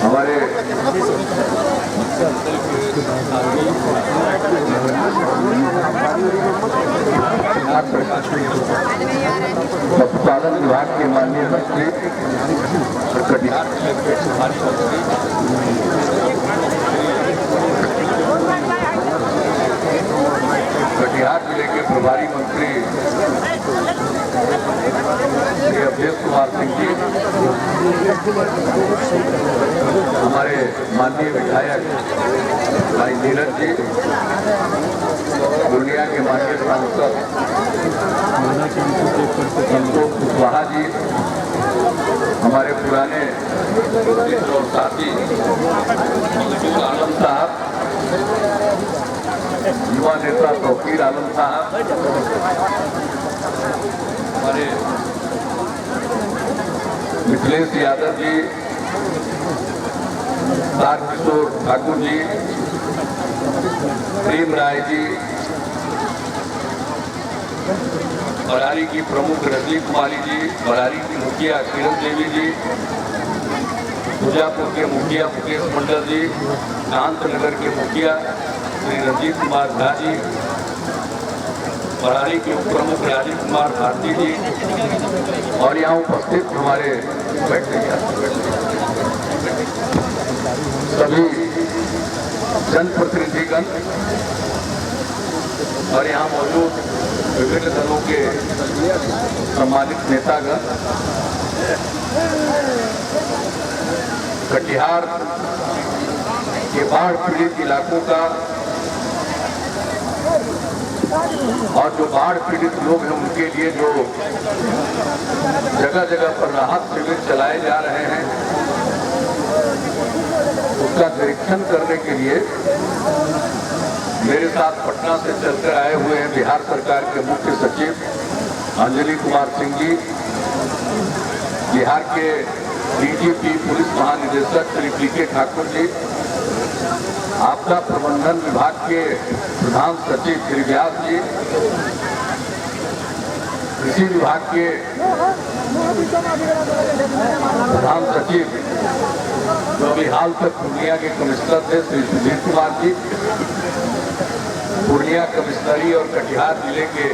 हमारे पशुपालन विभाग के माननीय मंत्री कटिहार जिले के प्रभारी मंत्री श्री अवधेश कुमार सिंह जी, हमारे माननीय विधायक भाई नीरज जी, पूर्णिया के माननीय सांसद संतोष कुशवाहा जी, हमारे पुराने मित्र और साथी आलम साहब, युवा नेता तौकीर आलम साहब, हमारे मिथिलेश यादव जी, तारकिशोर ठाकुर जी, प्रेम राय जी, बरारी की प्रमुख रजनी कुमारी जी, बरारी की मुखिया किरण देवी जी, सुजापुर के मुखिया मुकेश मंडल जी, कांतनगर के मुखिया श्री रंजीत कुमार झा जी, बरारी के उप प्रमुख राजीव कुमार भारती जी और यहाँ उपस्थित हमारे सभी जनप्रतिनिधिगण और यहाँ मौजूद विभिन्न दलों के सम्मानित नेतागण, कटिहार के बाढ़ पीड़ित इलाकों का और जो बाढ़ पीड़ित लोग हैं उनके लिए जो जगह जगह पर राहत शिविर चलाए जा रहे हैं, उसका निरीक्षण करने के लिए मेरे साथ पटना से चलकर आए हुए हैं बिहार सरकार के मुख्य सचिव अंजलि कुमार सिंह जी, बिहार के डीजीपी पुलिस महानिदेशक श्री पीके ठाकुर जी, आपदा प्रबंधन विभाग के प्रधान सचिव श्री व्यास जी, कृषि विभाग के प्रधान सचिव जो अभी हाल तक पूर्णिया के कमिश्नर थे श्री सुधीर कुमार जी, पूर्णिया कमिश्नरी और कटिहार जिले के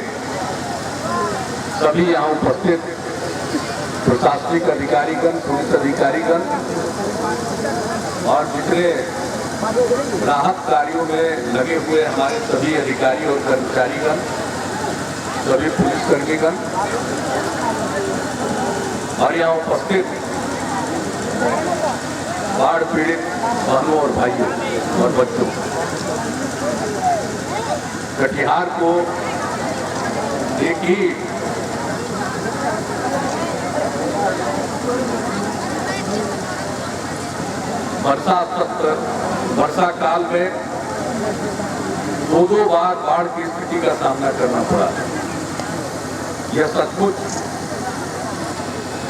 सभी यहाँ उपस्थित प्रशासनिक अधिकारीगण, पुलिस अधिकारीगण और जितने राहत कार्यों में लगे हुए हमारे सभी अधिकारी और कर्मचारीगण, सभी पुलिसकर्मीगण और यहाँ उपस्थित बाढ़ पीड़ित बहनों और भाइयों और बच्चों, कटिहार को एक ही वर्षा काल में दो बार बाढ़ की स्थिति का सामना करना पड़ा। यह सचमुच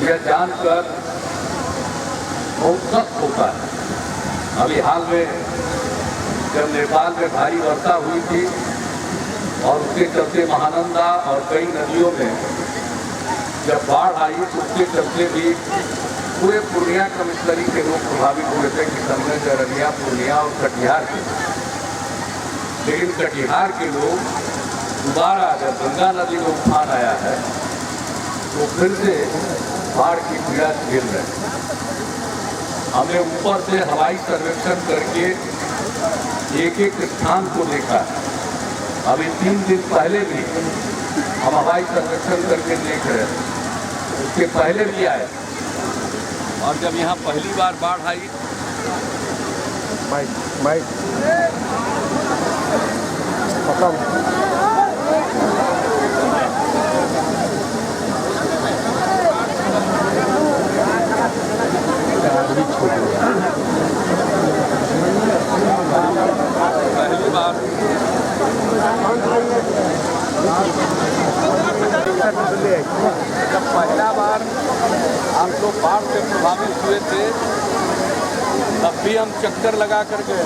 यह जानकर बहुत सख्त होता है। अभी हाल में जब नेपाल में भारी वर्षा हुई थी और उसके चलते महानंदा और कई नदियों में जब बाढ़ आई तो उसके चलते भी पूरे पूर्णिया कमिश्नरी के लोग प्रभावित हुए थे, किशनगंज, अररिया, पूर्णिया और कटिहार के। लेकिन कटिहार के लोग दोबारा जब गंगा नदी में उफान आया है तो फिर से बाढ़ की पीड़ा झेल रहे हैं। हमने ऊपर से हवाई सर्वेक्षण करके एक एक स्थान को देखा है। अभी 3 दिन पहले भी हम हवाई सर्वेक्षण करके देख रहे हैं, उसके पहले भी आए और जब यहाँ पहली बार बाढ़ आई पहली बार जब पहला बार हम लोग बाढ़ से प्रभावित हुए थे तब भी हम चक्कर लगा कर गए,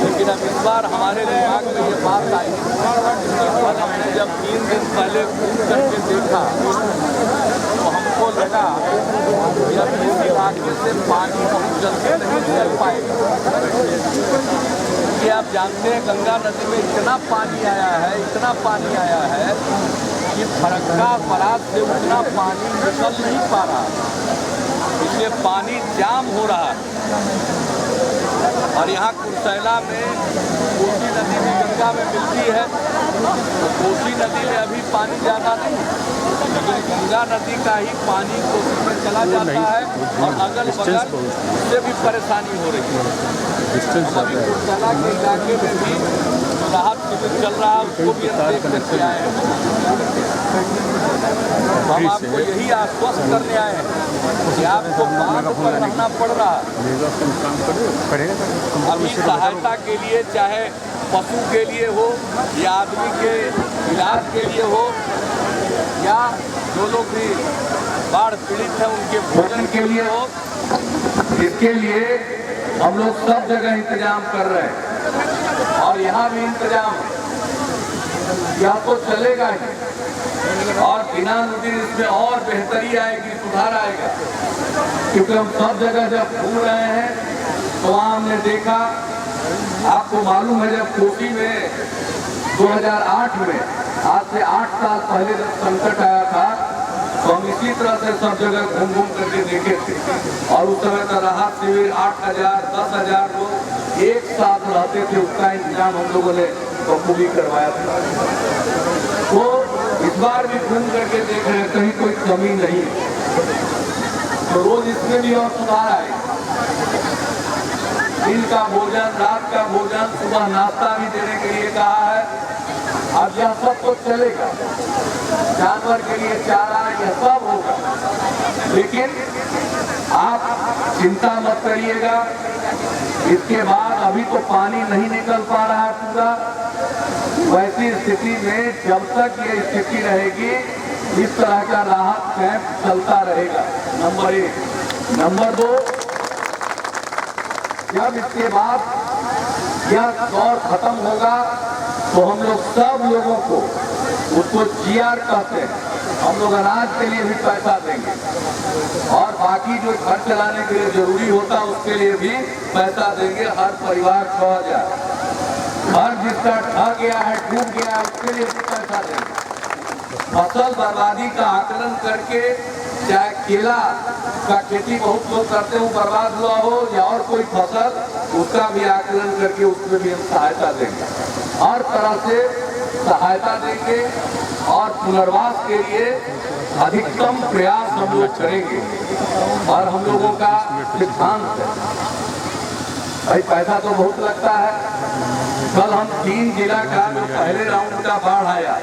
लेकिन अब इस बार हमारे दिमाग में ये बात आई। हमने जब 3 दिन पहले घूम करके देखा तो हमको लगा कि अब इस इलाके से पानी बहुत जल्दी नहीं निकल पाएगा। क्योंकि आप जानते हैं गंगा नदी में इतना पानी आया है, इतना पानी आया है कि फरक्का बरात से उतना पानी निकल नहीं पा रहा, इसलिए पानी जाम हो रहा है। और यहाँ कुर्सेला में कोसी नदी भी गंगा में मिलती है, तो कोसी नदी में अभी पानी ज़्यादा नहीं, लेकिन गंगा नदी का ही पानी कोसी में चला जाता है और अगल बगल उससे भी परेशानी हो रही है। अभी कुर्सेला के इलाके में भी राहत शिविर चल रहा है, उसको भी हम देख करके आए हैं। हम आपको यही आश्वस्त करने आए हैं कि आपको बांध पर रहना पड़ रहा है। अभी सहायता के लिए, चाहे पशु के लिए हो या आदमी के इलाज के लिए हो या जो लोग भी बाढ़ पीड़ित हैं उनके भोजन के लिए हो, इसके लिए हम लोग सब जगह इंतजाम कर रहे हैं। और यहाँ भी इंतजाम या तो चलेगा ही, और दिनानुदिन इसमें और बेहतरी आएगी, सुधार आएगा। क्योंकि हम सब जगह जब घूम रहे हैं तो वहाँ हमने देखा, आपको मालूम है जब कोसी में 2008 में, आज से 8 साल पहले जब संकट आया था, तो हम इसी तरह से सब जगह घूम घूम करके देखे थे। और उस समय का राहत शिविर 8,000 10,000 लोग एक साथ रहते थे, उसका इंतजाम हम लोगों ने बखूबी करवाया था। तो इस बार भी घूम करके देख रहे हैं, कहीं कोई कमी नहीं है, तो रोज इसमें भी और सुधार आए। दिन का भोजन, रात का भोजन, सुबह नाश्ता भी देने के लिए कहा है। अब यह सब कुछ चलेगा, जानवर के लिए चारा, यह सब होगा, लेकिन आप चिंता मत करिएगा। इसके बाद अभी तो पानी नहीं निकल पा रहा है पूरा, वैसी स्थिति में जब तक ये स्थिति रहेगी, इस तरह का राहत कैंप चलता रहेगा, नंबर 1। नंबर 2, जब इसके बाद यह दौर खत्म होगा तो हम लोग सब लोगों को, उसको GR कहते हैं, हम लोग अनाज के लिए भी पैसा देंगे और बाकी जो घर चलाने के लिए जरूरी होता है उसके लिए भी पैसा देंगे। हर परिवार 6,000, घर जिसका ढह गया है, डूब गया है, उसके लिए भी पैसा देंगे। फसल बर्बादी का आकलन करके, चाहे केला का खेती बहुत लोग करते हो, बर्बाद हुआ हो या और कोई फसल, उसका भी आकलन करके उसमें भी हम सहायता देंगे। हर तरह से सहायता देंगे और पुनर्वास के लिए अधिकतम प्रयास हम लोग करेंगे। और हम लोगों का सिद्धांत है, भाई पैसा तो बहुत लगता है। कल हम 3 जिला का जो पहले राउंड का बाढ़ आया,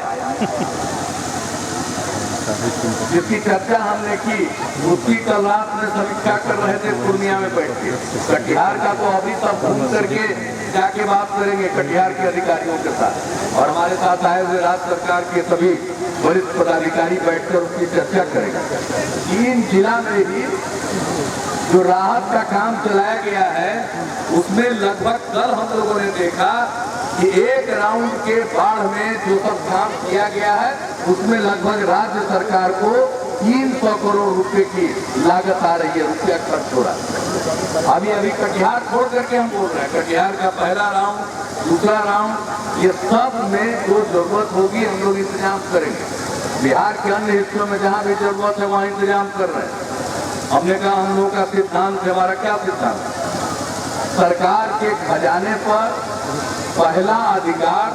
जिसकी चर्चा हमने की, उसकी कल रात में समीक्षा कर रहे थे पूर्णिया में बैठ के। कटिहार का तो अभी सब घूम करके जाके बात करेंगे कटिहार के अधिकारियों के साथ, और हमारे साथ आए हुए राज्य सरकार के सभी वरिष्ठ पदाधिकारी बैठकर उसकी चर्चा करेंगे। 3 जिला में भी जो राहत का काम चलाया गया है, उसमें लगभग कल हम लोगों ने देखा कि 1 राउंड के बाढ़ में जो सब काम किया गया है, उसमें लगभग राज्य सरकार को 300 करोड़ रुपए की लागत आ रही है, रुपया खर्च हो रहा है। अभी कटिहार छोड़ करके हम बोल रहे हैं, कटिहार का पहला राउंड, दूसरा राउंड, ये सब में जो जरूरत होगी हम लोग इंतजाम करेंगे। बिहार के अन्य हिस्सों में जहाँ भी जरूरत है वहाँ इंतजाम कर रहे हैं। हमने कहा हम लोग का सिद्धांत, हमारा क्या सिद्धांत, सरकार के खजाने पर पहला अधिकार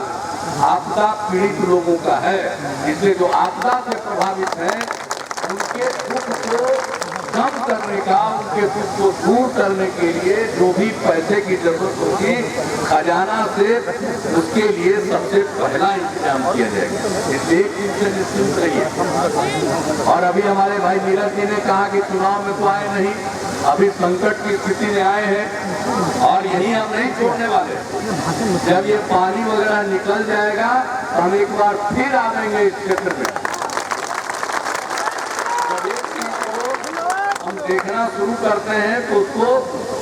आपदा पीड़ित लोगों का है, इसलिए जो आपदा से प्रभावित हैं उनके दुख को कम करने का, उनके दुख को दूर करने के लिए जो भी पैसे की जरूरत होगी खजाना से, उसके लिए सबसे पहला इंतजाम किया जाएगा। इसलिए एक चीज से निश्चिंत रहिए। और अभी हमारे भाई नीरज जी ने कहा कि चुनाव में तो आए नहीं, अभी संकट की स्थिति में आए हैं और यही हम नहीं छोड़ने वाले। जब ये पानी वगैरह निकल जाएगा तो हम एक बार फिर आवेंगे इस क्षेत्र में। जब एक चीज को हम देखना शुरू करते हैं तो उसको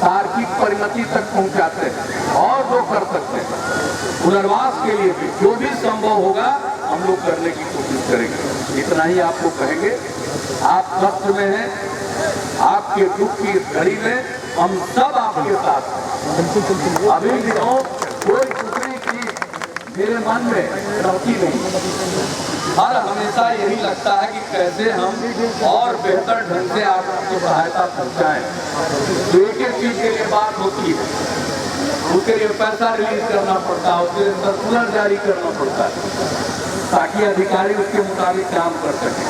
तार्किक परिणति तक पहुंचाते हैं और जो कर सकते हैं पुनर्वास के लिए भी जो भी संभव होगा हम लोग करने की कोशिश करेंगे। इतना ही आपको कहेंगे। आप कष्ट में हैं, आपके दुख की इस घड़ी में हम सब आपके साथ हैं। अभी दिनों कोई दूसरी चीज मेरे मन में रखी नहीं, हर हमेशा यही लगता है कि कैसे हम और बेहतर ढंग से आपको सहायता पहुंचाएं। तो एक एक चीज के लिए बात होती है, उसके लिए पैसा रिलीज करना पड़ता है, उसके लिए सर्कुलर जारी करना पड़ता है ताकि अधिकारी उसके मुताबिक काम कर सके।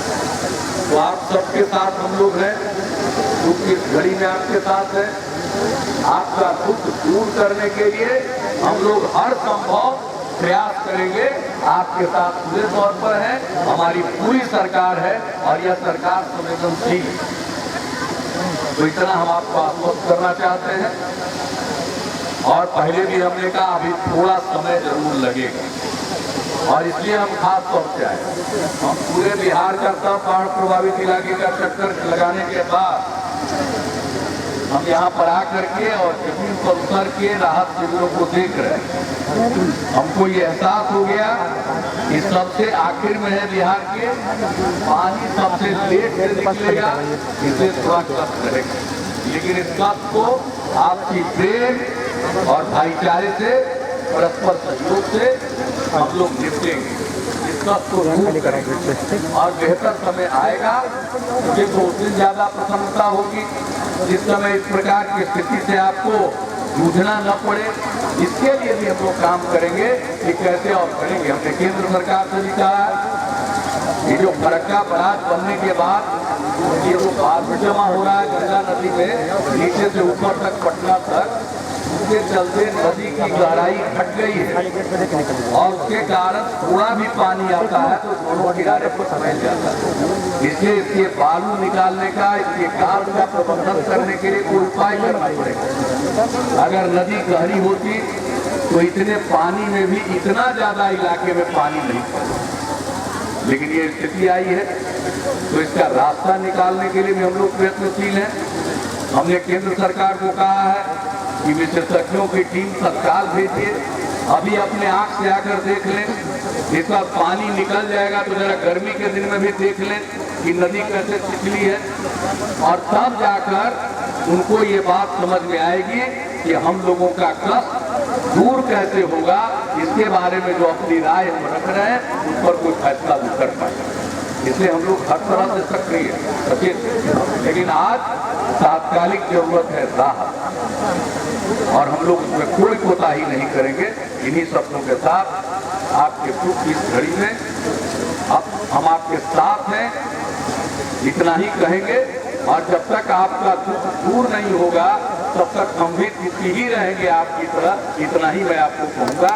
तो आप सबके साथ हम लोग हैं, दुख की घड़ी में आपके साथ हैं। आपका दुख दूर करने के लिए हम लोग हर संभव प्रयास करेंगे। आपके साथ पूरे तौर पर है, हमारी पूरी सरकार है और यह सरकार संवेदनशील है। तो इतना हम आपको आश्वस्त करना चाहते हैं। और पहले भी हमने कहा अभी थोड़ा समय जरूर लगेगा और इसलिए हम खास तौर से आए। हम पूरे बिहार का सब बाढ़ प्रभावित इलाके का चक्कर लगाने के बाद हम यहाँ पर आकर के और जमीन पर उतर के राहत शिविरों को देख रहे हैं। हमको ये एहसास हो गया कि सबसे आखिर में है बिहार के, पानी सबसे लेट से निकलेगा, इसलिए थोड़ा कष्ट रहेगा। लेकिन इस कष्ट को आपसी प्रेम और भाईचारे से, परस्पर सहयोग से हम लोग निपटेंगे। इस कष्ट को दूर करेंगे और बेहतर समय आएगा। मुझे तो उस दिन ज्यादा प्रसन्नता होगी जिस समय इस प्रकार की स्थिति से आपको जूझना न पड़े। इसके लिए भी हम लोग काम करेंगे कि कैसे और करेंगे। हमने केंद्र सरकार से भी कहा है, ये जो फरक्का बराज बनने के बाद ये जो बाढ़ जमा हो रहा है गंगा नदी में नीचे से ऊपर तक पटना तक, उसके चलते नदी की गहराई घट गई है और उसके कारण थोड़ा भी पानी आता है तो दोनों किनारे पर फैल जाता है। इसलिए इसके बालू निकालने का, इसके गाद का प्रबंधन करने के लिए कोई उपाय करना पड़ेगा। अगर नदी गहरी होती तो इतने पानी में भी इतना ज्यादा इलाके में पानी नहीं पड़ता, लेकिन ये स्थिति आई है तो इसका रास्ता निकालने के लिए भी हम लोग प्रयत्नशील हैं। हमने केंद्र सरकार को कहा है कि विशेषज्ञों की टीम तत्काल भेजिए, अभी अपने आंख से आकर देख लें। इसका पानी निकल जाएगा तो जरा गर्मी के दिन में भी देख लें कि नदी कैसे छिछली है और तब जाकर उनको ये बात समझ में आएगी कि हम लोगों का कष्ट दूर कैसे होगा। इसके बारे में जो अपनी राय हम रख रहे हैं उस पर कोई फैसला भी कर पाए। इसलिए हम लोग हर तरह से सक्रिय हैं, लेकिन आज तात्कालिक जरूरत है राहत और हम लोग उसमें कोई कोताही नहीं करेंगे। इन्हीं शब्दों के साथ आपके दुख की इस घड़ी में अब हम आपके साथ हैं, इतना ही कहेंगे। और जब तक आपका दुख दूर नहीं होगा तब तक हम भी दुखी ही रहेंगे आपकी तरह, इतना ही मैं आपको कहूँगा।